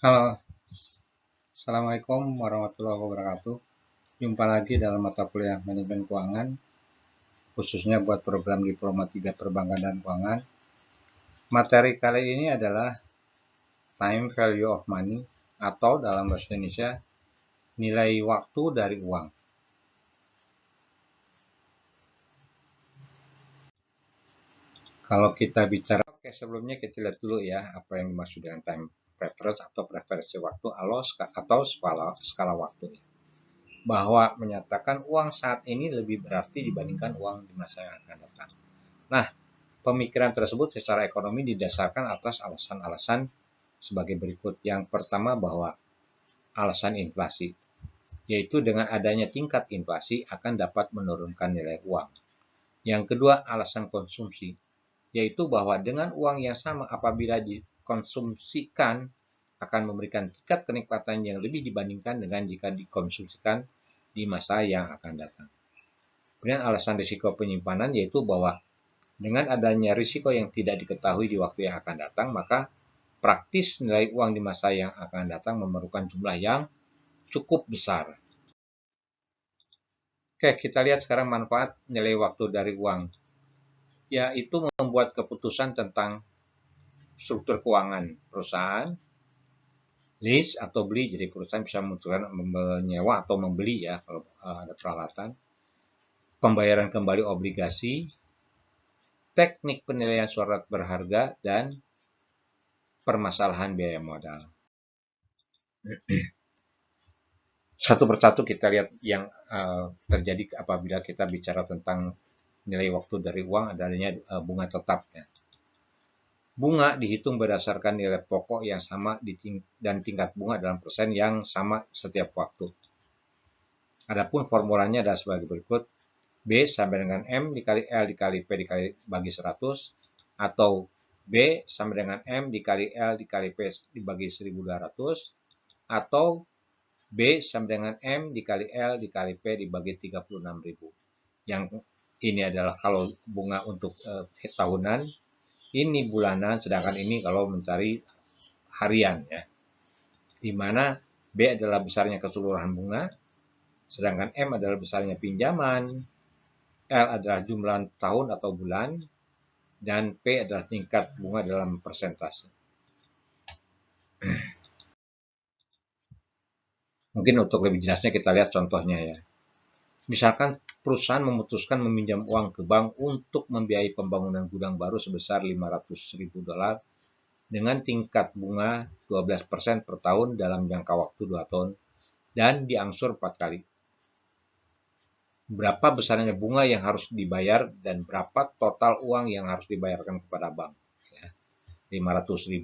Halo, Assalamualaikum warahmatullahi wabarakatuh. Jumpa lagi dalam mata kuliah Manajemen Keuangan, khususnya buat program Diploma 3 Perbankan dan Keuangan. Materi kali ini adalah Time Value of Money, atau dalam bahasa Indonesia, nilai waktu dari uang. Kalau kita bicara, sebelumnya kita lihat dulu ya, apa yang dimaksud dengan time preference atau preferensi waktu atau skala waktu. Bahwa menyatakan uang saat ini lebih berarti dibandingkan uang di masa yang akan datang. Nah, pemikiran tersebut secara ekonomi didasarkan atas alasan-alasan sebagai berikut. Yang pertama, bahwa alasan inflasi, yaitu dengan adanya tingkat inflasi akan dapat menurunkan nilai uang. Yang kedua, alasan konsumsi, yaitu bahwa dengan uang yang sama apabila dikonsumsikan akan memberikan tingkat kenikmatan yang lebih dibandingkan dengan jika dikonsumsikan di masa yang akan datang. Kemudian alasan risiko penyimpanan, yaitu bahwa dengan adanya risiko yang tidak diketahui di waktu yang akan datang, maka praktis nilai uang di masa yang akan datang memerlukan jumlah yang cukup besar. Oke, kita lihat sekarang manfaat nilai waktu dari uang, yaitu membuat keputusan tentang struktur keuangan perusahaan, lease atau beli, jadi perusahaan bisa memutuskan menyewa atau membeli ya kalau ada peralatan, pembayaran kembali obligasi, teknik penilaian surat berharga, dan permasalahan biaya modal. Satu persatu kita lihat yang terjadi apabila kita bicara tentang nilai waktu dari uang, adanya bunga tetap. Ya. Bunga dihitung berdasarkan nilai pokok yang sama dan tingkat bunga dalam persen yang sama setiap waktu. Adapun formulanya adalah sebagai berikut. B sama dengan M dikali L dikali P dikali bagi 100, atau B sama dengan M dikali L dikali P dibagi 1200, atau B sama dengan M dikali L dikali P dibagi 36.000. Yang ini adalah kalau bunga untuk tahunan, ini bulanan, sedangkan ini kalau mencari harian ya. Di mana B adalah besarnya keseluruhan bunga, sedangkan M adalah besarnya pinjaman, L adalah jumlah tahun atau bulan, dan P adalah tingkat bunga dalam persentase. Mungkin untuk lebih jelasnya kita lihat contohnya ya. Misalkan perusahaan memutuskan meminjam uang ke bank untuk membiayai pembangunan gudang baru sebesar $500.000 dengan tingkat bunga 12% per tahun dalam jangka waktu 2 tahun dan diangsur 4 kali. Berapa besarnya bunga yang harus dibayar dan berapa total uang yang harus dibayarkan kepada bank? Ya, 500.000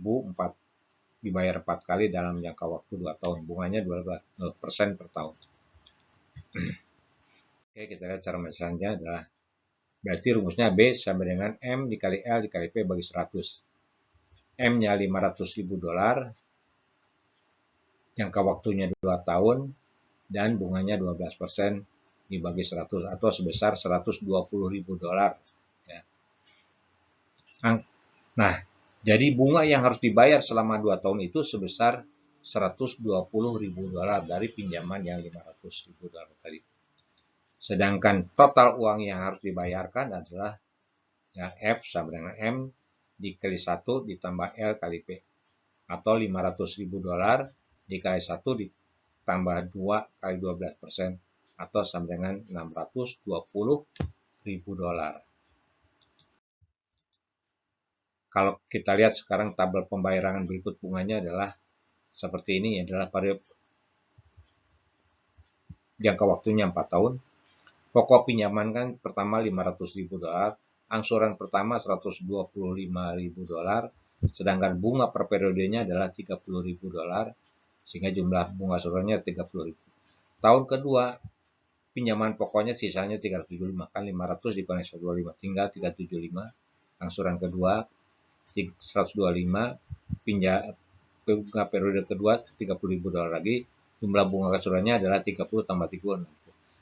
dibayar 4 kali dalam jangka waktu 2 tahun. Bunganya 12% per tahun. Oke, kita lihat cara misalnya adalah berarti rumusnya B sama dengan M dikali L dikali P bagi 100. M-nya $500.000, jangka waktunya 2 tahun, dan bunganya 12% dibagi 100 atau sebesar $120.000. Ya. Nah, jadi bunga yang harus dibayar selama 2 tahun itu sebesar $120.000 dari pinjaman yang $500.000 tadi. Sedangkan total uang yang harus dibayarkan adalah ya, F sama dengan M dikali 1 ditambah L kali P, atau $500.000 dikali 1 ditambah 2 kali 12%, atau sama dengan $620.000. Kalau kita lihat sekarang tabel pembayaran berikut bunganya adalah seperti ini, adalah pada jangka waktunya 4 tahun. Pokok pinjaman kan pertama $500.000, angsuran pertama $125.000, sedangkan bunga per periodenya adalah $30.000, sehingga jumlah bunga angsurannya 30.000. Tahun kedua, pinjaman pokoknya sisanya 375, kan 500 dikurangi 125, tinggal 375. Angsuran kedua 125, bunga periode kedua $30.000 lagi, jumlah bunga angsurannya adalah 30 tambah 30.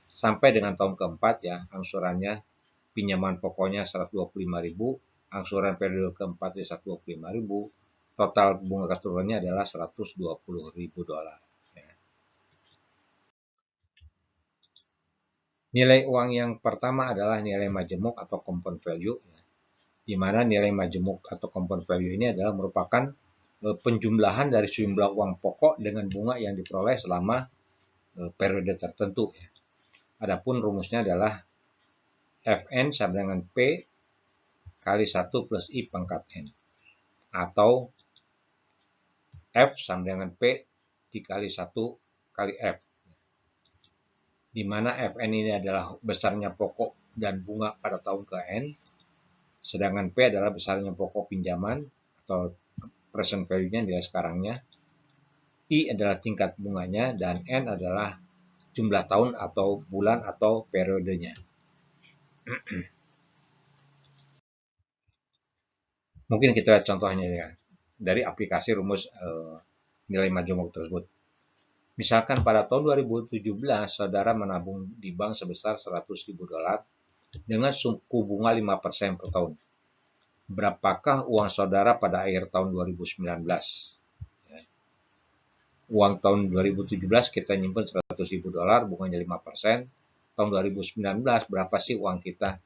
Sampai dengan tahun keempat ya, angsurannya pinjaman pokoknya 125.000, angsuran periode keempat 125.000, total bunga keseluruhannya adalah 120.000 dolar. Ya. Nilai uang yang pertama adalah nilai majemuk atau compound value, ya, di mana nilai majemuk atau compound value ini adalah merupakan penjumlahan dari sejumlah uang pokok dengan bunga yang diperoleh selama periode tertentu. Ya. Adapun rumusnya adalah Fn sama dengan P kali 1 plus I pangkat N. Atau F sama dengan P dikali 1 kali F. Di mana Fn ini adalah besarnya pokok dan bunga pada tahun ke N, sedangkan P adalah besarnya pokok pinjaman atau present value-nya nilai sekarangnya, I adalah tingkat bunganya, dan N adalah jumlah tahun atau bulan atau periodenya. Mungkin kita lihat contohnya ya, dari aplikasi rumus nilai majemuk tersebut. Misalkan pada tahun 2017, saudara menabung di bank sebesar 100.000 dolar dengan suku bunga 5% per tahun. Berapakah uang saudara pada akhir tahun 2019? Ya. Uang tahun 2017 kita nyimpen 100.000 dolar, bunganya 5%. Tahun 2019 berapa sih uang kita?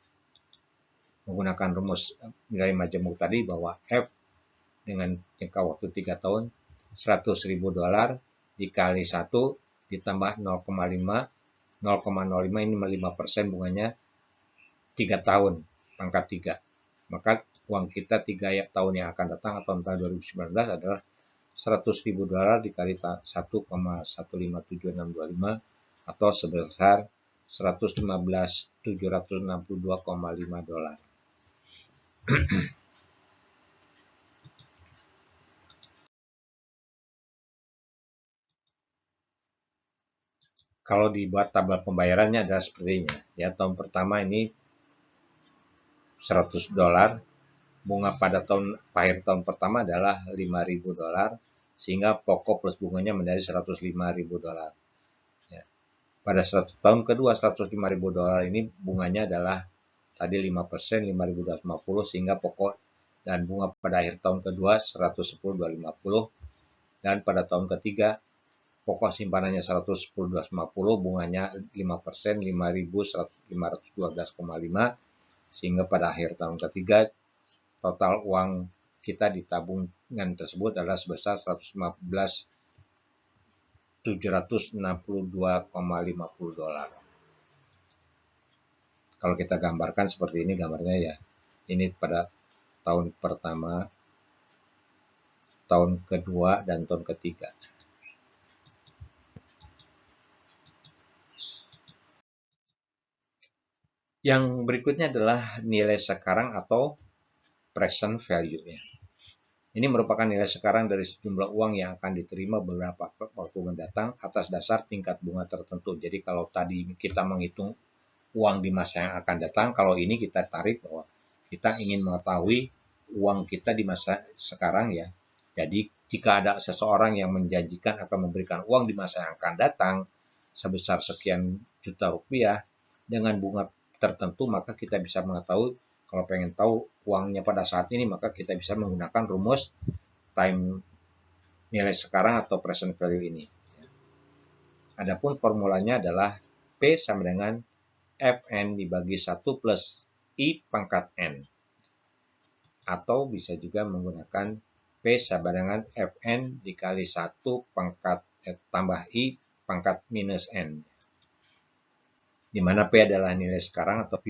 Menggunakan rumus nilai majemuk tadi bahwa F dengan jangka waktu 3 tahun 100.000 dolar dikali 1 ditambah 0,5, 0,05 ini 5% bunganya 3 tahun pangkat 3. Maka uang kita 3 tahun yang akan datang atau tahun 2019 adalah 100.000 dolar dikali 1,157625 atau sebesar 115.762,5 dolar. Kalau dibuat tabel pembayarannya adalah sepertinya. Ya, tahun pertama ini 100 dolar, bunga pada akhir tahun pertama adalah 5.000 dolar, sehingga pokok plus bunganya menjadi 105.000 dolar. Ya. Pada 100 tahun kedua 105.000 dolar ini bunganya adalah tadi 5%, 5.250, sehingga pokok dan bunga pada akhir tahun kedua 110.250, dan pada tahun ketiga pokok simpanannya 110.250, bunganya 5%, 5.512,5, sehingga pada akhir tahun ketiga total uang kita di tabungan tersebut adalah sebesar 115.762,50 dolar. Kalau kita gambarkan seperti ini gambarnya ya, ini pada tahun pertama, tahun kedua, dan tahun ketiga. Yang berikutnya adalah nilai sekarang atau present value-nya. Ini merupakan nilai sekarang dari sejumlah uang yang akan diterima beberapa waktu mendatang atas dasar tingkat bunga tertentu. Jadi kalau tadi kita menghitung uang di masa yang akan datang, kalau ini kita tarik bahwa kita ingin mengetahui uang kita di masa sekarang ya. Jadi jika ada seseorang yang menjanjikan akan memberikan uang di masa yang akan datang sebesar sekian juta rupiah dengan bunga tertentu, maka kita bisa mengetahui. Kalau pengen tahu uangnya pada saat ini, maka kita bisa menggunakan rumus time nilai sekarang atau present value ini. Adapun formulanya adalah P sama dengan Fn dibagi 1 plus I pangkat N. Atau bisa juga menggunakan P sama dengan Fn dikali 1 pangkat tambah I pangkat minus N. Di mana P adalah nilai sekarang atau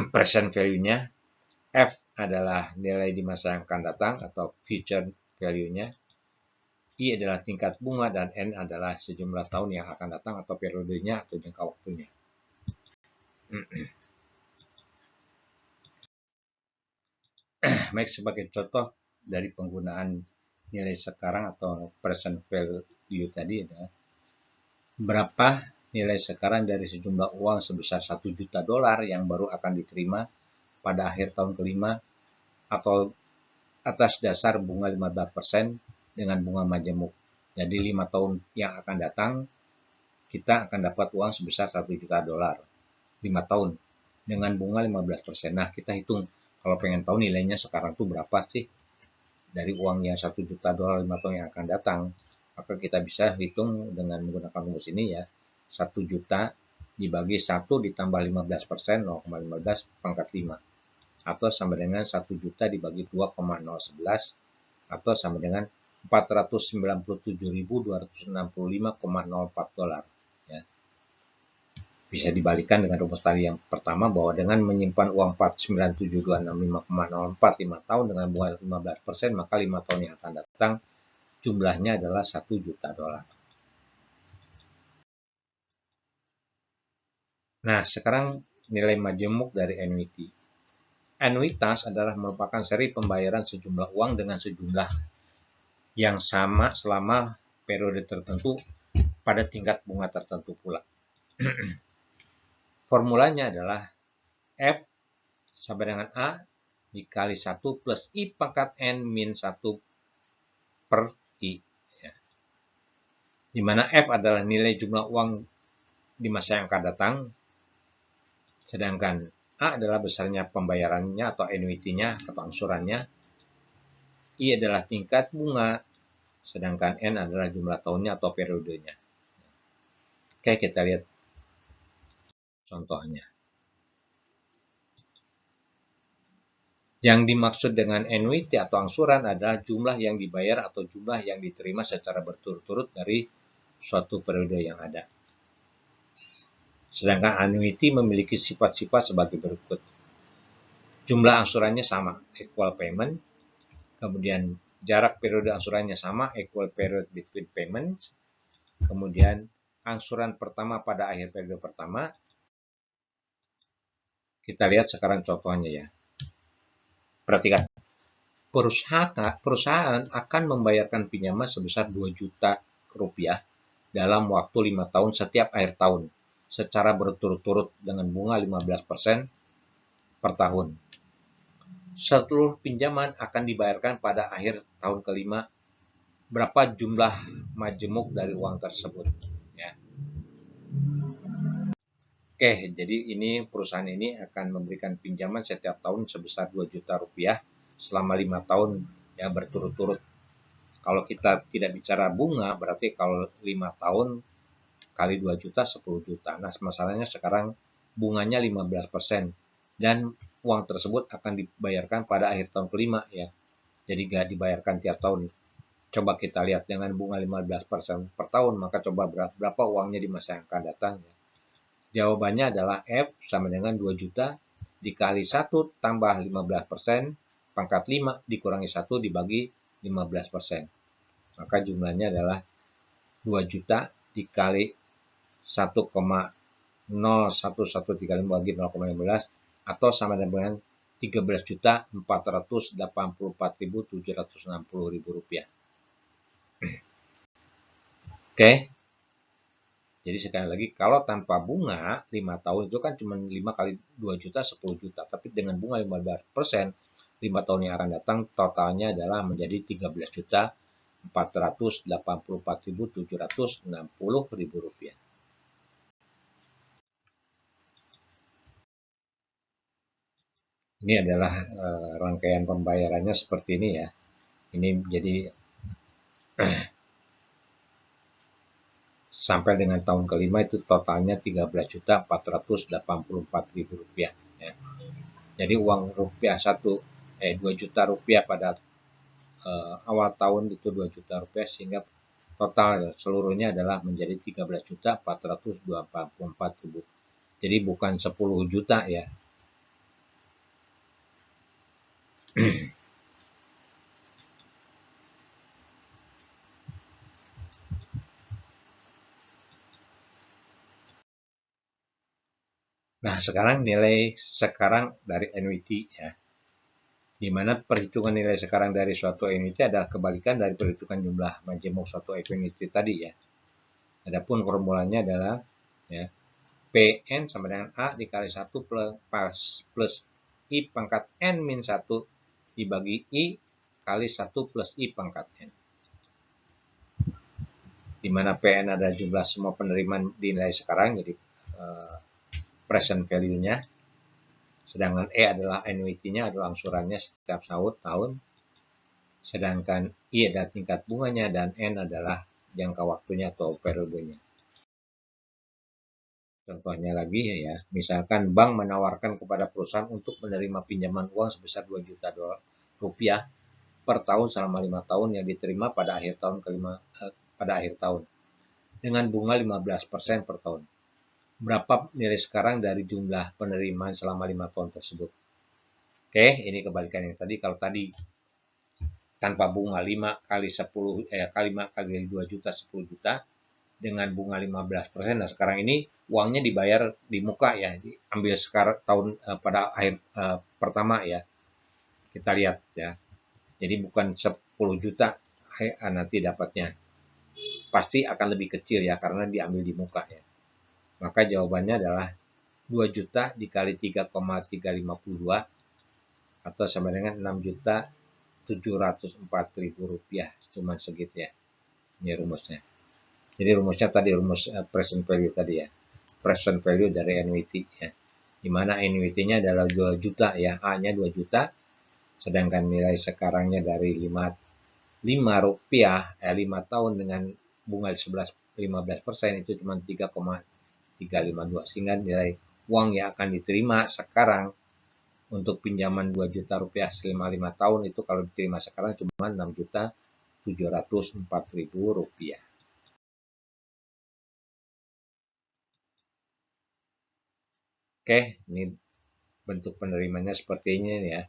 present value-nya, F adalah nilai di masa yang akan datang atau future value-nya, I adalah tingkat bunga, dan N adalah sejumlah tahun yang akan datang atau periodenya atau jangka waktunya. Baik, sebagai contoh dari penggunaan nilai sekarang atau present value tadi adalah berapa nilai sekarang dari sejumlah uang sebesar 1 juta dolar yang baru akan diterima pada akhir tahun kelima atau atas dasar bunga 15% dengan bunga majemuk. Jadi 5 tahun yang akan datang kita akan dapat uang sebesar 1 juta dolar 5 tahun dengan bunga 15%. Nah, kita hitung Kalau pengen tahu nilainya sekarang tuh berapa sih dari uang yang 1 juta dolar 5 tahun yang akan datang, maka kita bisa hitung dengan menggunakan rumus ini ya. 1 juta dibagi 1 ditambah 15%, 0,15 pangkat 5. Atau sama dengan 1 juta dibagi 2,011 atau sama dengan 497.265,04 dolar. Ya. Bisa dibalikan dengan rumus tadi yang pertama, bahwa dengan menyimpan uang 497.265,04 5 tahun dengan bunga 15%, maka 5 tahun yang akan datang jumlahnya adalah 1 juta dolar. Nah, sekarang nilai majemuk dari annuity. Anuitas adalah merupakan seri pembayaran sejumlah uang dengan sejumlah yang sama selama periode tertentu pada tingkat bunga tertentu pula. Formulanya adalah F sama dengan A dikali 1 plus I pangkat N min 1 per I. Ya. Di mana F adalah nilai jumlah uang di masa yang akan datang, sedangkan A adalah besarnya pembayarannya atau annuity-nya atau angsurannya, I adalah tingkat bunga, sedangkan N adalah jumlah tahunnya atau periodenya. Oke, kita lihat contohnya. Yang dimaksud dengan annuity atau angsuran adalah jumlah yang dibayar atau jumlah yang diterima secara berturut-turut dari suatu periode yang ada. Sedangkan annuity memiliki sifat-sifat sebagai berikut. Jumlah angsurannya sama, equal payment. Kemudian jarak periode angsurannya sama, equal period between payments. Kemudian angsuran pertama pada akhir periode pertama. Kita lihat sekarang contohnya ya. Perhatikan. Perusahaan akan membayarkan pinjaman sebesar 2 juta rupiah dalam waktu 5 tahun setiap akhir tahun secara berturut-turut dengan bunga 15% per tahun. Seluruh pinjaman akan dibayarkan pada akhir tahun kelima. Berapa jumlah majemuk dari uang tersebut? Ya. Oke, jadi ini perusahaan ini akan memberikan pinjaman setiap tahun sebesar 2 juta rupiah selama 5 tahun ya berturut-turut. Kalau kita tidak bicara bunga, berarti kalau 5 tahun kali 2 juta 10 juta. Nah, masalahnya sekarang bunganya 15% dan uang tersebut akan dibayarkan pada akhir tahun kelima ya. Jadi nggak dibayarkan tiap tahun. Coba kita lihat dengan bunga 15% per tahun, maka coba berapa uangnya di masa yang akan datang ya. Jawabannya adalah F sama dengan 2 juta dikali 1 tambah 15% pangkat 5 dikurangi 1 dibagi 15%. Maka jumlahnya adalah 2 juta dikali 1,01135 bagi 0,15 atau sama dengan 13.484.760 rupiah. Oke. Jadi sekali lagi, kalau tanpa bunga 5 tahun itu kan cuma 5 kali 2 juta 10 juta. Tapi dengan bunga 15%, 5 tahun yang akan datang totalnya adalah menjadi 13.484.760 rupiah. Ini adalah rangkaian pembayarannya seperti ini ya. Ini jadi sampai dengan tahun kelima itu totalnya 13.484.000 rupiah. Ya. Jadi uang rupiah 2 juta rupiah pada awal tahun itu 2 juta rupiah sehingga total seluruhnya adalah menjadi 13.484.000. Jadi bukan 10 juta ya. Nah, sekarang nilai sekarang dari annuity ya. Di mana perhitungan nilai sekarang dari suatu annuity adalah kebalikan dari perhitungan jumlah majemuk suatu annuity tadi ya. Adapun formulanya adalah ya, PN sama dengan A dikali 1 plus I pangkat N min 1 dibagi I kali 1 plus I pangkat N. Di mana PN adalah jumlah semua penerimaan di nilai sekarang, jadi present value-nya, Sedangkan E adalah annuity-nya adalah angsurannya setiap tahun. Sedangkan I adalah tingkat bunganya dan N adalah jangka waktunya atau periodenya. Contohnya lagi ya, misalkan bank menawarkan kepada perusahaan untuk menerima pinjaman uang sebesar 2 juta rupiah per tahun selama 5 tahun yang diterima pada akhir tahun dengan bunga 15% per tahun. Berapa nilai sekarang dari jumlah penerimaan selama 5 tahun tersebut? Oke, ini kebalikan yang tadi. Kalau tadi tanpa bunga 5 kali 5 kali 2 juta 10 juta dengan bunga 15%. Nah, sekarang ini uangnya dibayar di muka ya, diambil sekarang pada akhir pertama ya. Kita lihat ya. Jadi bukan 10 juta nanti dapatnya. Pasti akan lebih kecil ya karena diambil di muka ya. Maka jawabannya adalah 2 juta dikali 3,352 atau sama dengan 6.704.000 rupiah. Cuma segitu ya. Ini rumusnya. Jadi rumusnya tadi rumus present value tadi ya. Present value dari annuity ya. Dimana annuity-nya adalah 2 juta ya. A-nya 2 juta. Sedangkan nilai sekarangnya dari 5 rupiah 5 tahun dengan bunga 15% itu cuma 3,352 sehingga nilai uang yang akan diterima sekarang untuk pinjaman 2 juta rupiah selama 5 tahun itu kalau diterima sekarang cuma 6.704.000 rupiah. Oke, ini bentuk penerimanya seperti ini ya.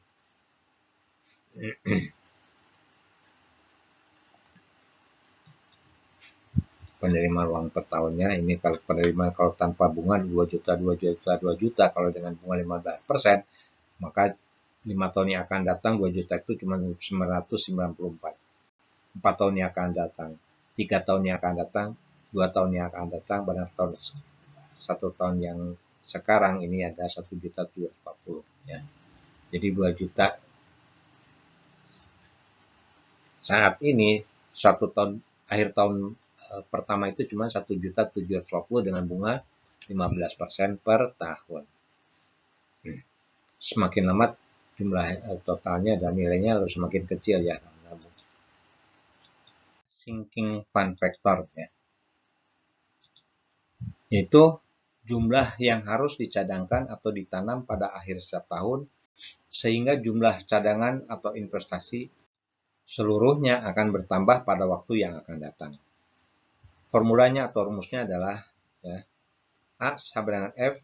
Penerimaan uang per tahunnya ini kalau penerimaan kalau tanpa bunga 2 juta 2 juta 2 juta kalau dengan bunga 15% maka 5 tahun yang akan datang 2 juta itu cuma 994. 4 tahun yang akan datang, 3 tahun yang akan datang, 2 tahun yang akan datang, benar tahun 1 tahun yang sekarang ini ada 1.740 ya. Jadi 2 juta saat ini 1 tahun akhir tahun pertama itu cuma 1.740 dengan bunga 15% per tahun. Semakin lama jumlah totalnya dan nilainya harus semakin kecil ya. Sinking fund factor ya. Yaitu jumlah yang harus dicadangkan atau ditanam pada akhir setiap tahun sehingga jumlah cadangan atau investasi seluruhnya akan bertambah pada waktu yang akan datang. Formulanya atau rumusnya adalah ya, A sama dengan F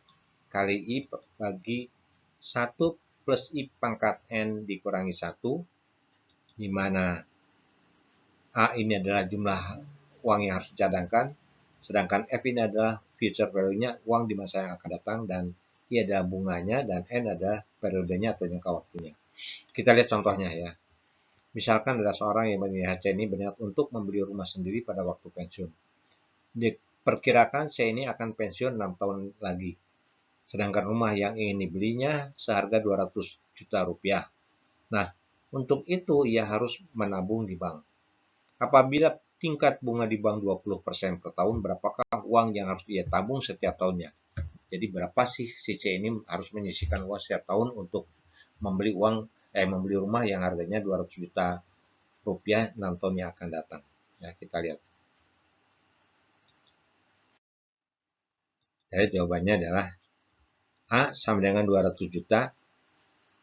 kali I bagi 1 plus I pangkat N dikurangi 1, di mana A ini adalah jumlah uang yang harus dicadangkan, sedangkan F ini adalah future value-nya uang di masa yang akan datang, dan I adalah bunganya, dan N adalah periodenya atau jangka waktunya. Kita lihat contohnya ya. Misalkan ada seorang yang bernilai HC ini berniat untuk membeli rumah sendiri pada waktu pensiun. Diperkirakan C ini akan pensiun 6 tahun lagi. Sedangkan rumah yang ingin dibelinya seharga 200 juta rupiah. Nah, untuk itu ia harus menabung di bank. Apabila tingkat bunga di bank 20% per tahun, berapakah uang yang harus ia tabung setiap tahunnya? Jadi berapa sih si C ini harus menyisihkan uang setiap tahun untuk membeli rumah yang harganya 200 juta rupiah 6 tahun yang akan datang. Ya, kita lihat. Jadi jawabannya adalah A sama dengan 200 juta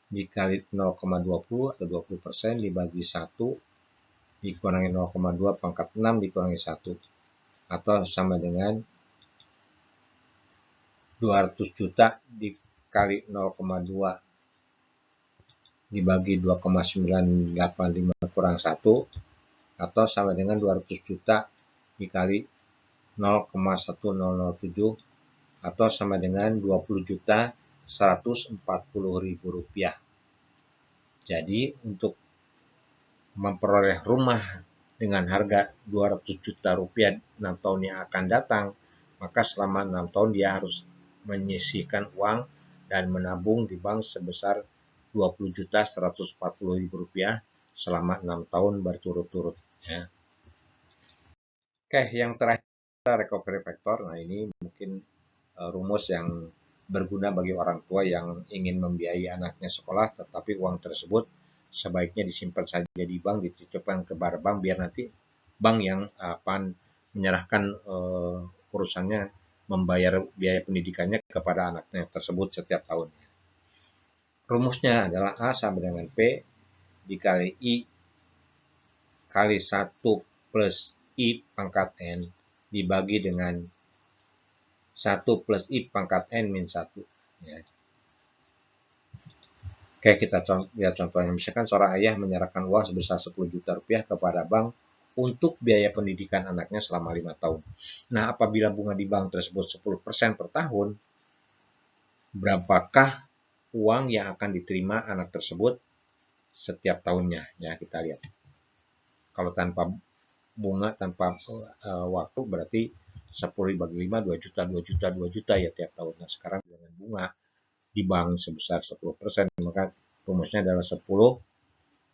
dikali 0,20 atau 20% dibagi 1 dikurangi 0,2 pangkat 6 dikurangi 1 atau sama dengan 200 juta dikali 0,2 dibagi 2,985 kurang 1 atau sama dengan 200 juta dikali 0,1007 atau sama dengan 20 juta 140.000 rupiah. Jadi untuk memperoleh rumah dengan harga 200 juta rupiah 6 tahun yang akan datang, maka selama 6 tahun dia harus menyisihkan uang dan menabung di bank sebesar 20 juta 140.000 rupiah selama 6 tahun berturut-turut. Ya. Oke, yang terakhir recovery factor. Nah ini mungkin rumus yang berguna bagi orang tua yang ingin membiayai anaknya sekolah, tetapi uang tersebut sebaiknya disimpan saja di bank, dititipkan ke bank biar nanti bank yang akan menyerahkan urusannya membayar biaya pendidikannya kepada anaknya tersebut setiap tahun. Rumusnya adalah A sama dengan P dikali I kali 1 plus I pangkat N dibagi dengan 1 plus I pangkat N min 1. Ya. Oke, kita lihat contohnya. Misalkan seorang ayah menyerahkan uang sebesar 10 juta rupiah kepada bank untuk biaya pendidikan anaknya selama 5 tahun. Nah, apabila bunga di bank tersebut 10% per tahun, berapakah uang yang akan diterima anak tersebut setiap tahunnya? Ya, kita lihat. Kalau tanpa bunga, tanpa waktu, berarti 10 dibagi 5, 2 juta, 2 juta, 2 juta ya tiap tahun. Nah, sekarang dengan bunga di bank sebesar 10%, maka rumusnya adalah 10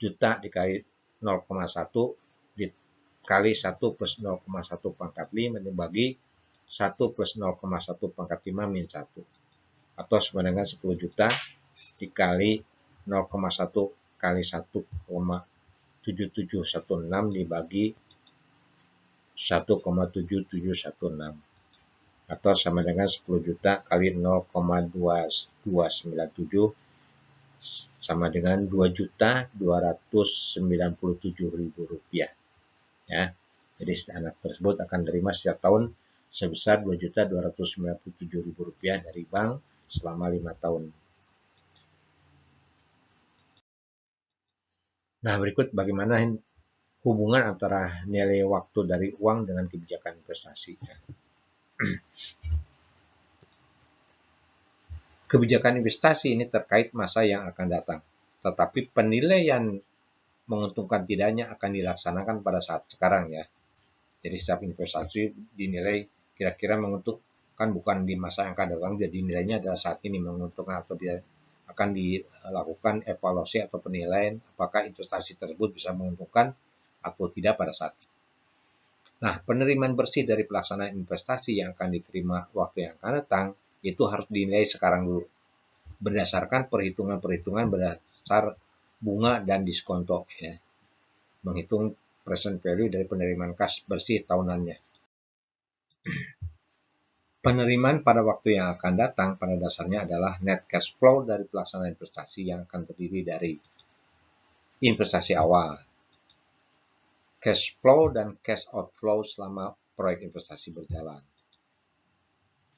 juta dikali 0,1 dikali 1 plus 0,1 pangkat 5 dibagi 1 plus 0,1 pangkat 5 min 1. Atau sama dengan 10 juta dikali 0,1 kali 1,7716 dibagi 1,7716. Atau sama dengan 10 juta kali 0,2297 sama dengan 2.297.000 rupiah. Ya, jadi anak tersebut akan menerima setiap tahun sebesar 2.297.000 rupiah dari bank selama 5 tahun. Nah, berikut bagaimana hubungan antara nilai waktu dari uang dengan kebijakan investasi. Kebijakan investasi ini terkait masa yang akan datang, tetapi penilaian menguntungkan tidaknya akan dilaksanakan pada saat sekarang ya. Jadi setiap investasi dinilai kira-kira menguntungkan bukan di masa yang akan datang, jadi nilainya adalah saat ini menguntungkan, atau dia akan dilakukan evaluasi atau penilaian apakah investasi tersebut bisa menguntungkan atau tidak pada saat itu. Nah, penerimaan bersih dari pelaksanaan investasi yang akan diterima waktu yang akan datang itu harus dinilai sekarang dulu berdasarkan perhitungan-perhitungan berdasar bunga dan diskonto ya. Menghitung present value dari penerimaan kas bersih tahunannya. Penerimaan pada waktu yang akan datang pada dasarnya adalah net cash flow dari pelaksanaan investasi yang akan terdiri dari investasi awal, cash flow dan cash outflow selama proyek investasi berjalan,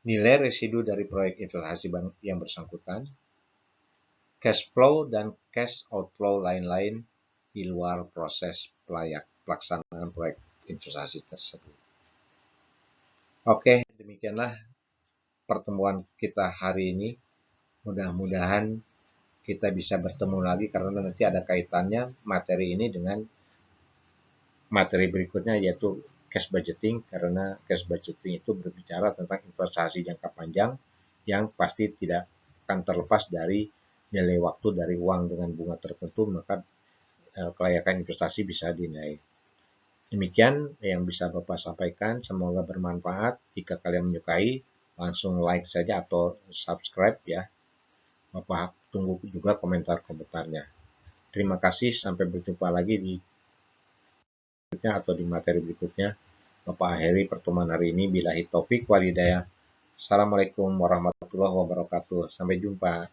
nilai residu dari proyek investasi yang bersangkutan, cash flow dan cash outflow lain-lain di luar proses pelaksanaan proyek investasi tersebut. Oke, demikianlah pertemuan kita hari ini. Mudah-mudahan kita bisa bertemu lagi karena nanti ada kaitannya materi ini dengan materi berikutnya, yaitu cash budgeting, karena cash budgeting itu berbicara tentang investasi jangka panjang yang pasti tidak akan terlepas dari nilai waktu dari uang dengan bunga tertentu, maka kelayakan investasi bisa dinilai. Demikian yang bisa Bapak sampaikan, semoga bermanfaat. Jika kalian menyukai, langsung like saja atau subscribe ya. Bapak tunggu juga komentar-komentarnya. Terima kasih, sampai berjumpa lagi di berikutnya atau di materi berikutnya. Bapak akhiri pertemuan hari ini. Billahi taufik wal hidayah. Assalamualaikum warahmatullahi wabarakatuh. Sampai jumpa.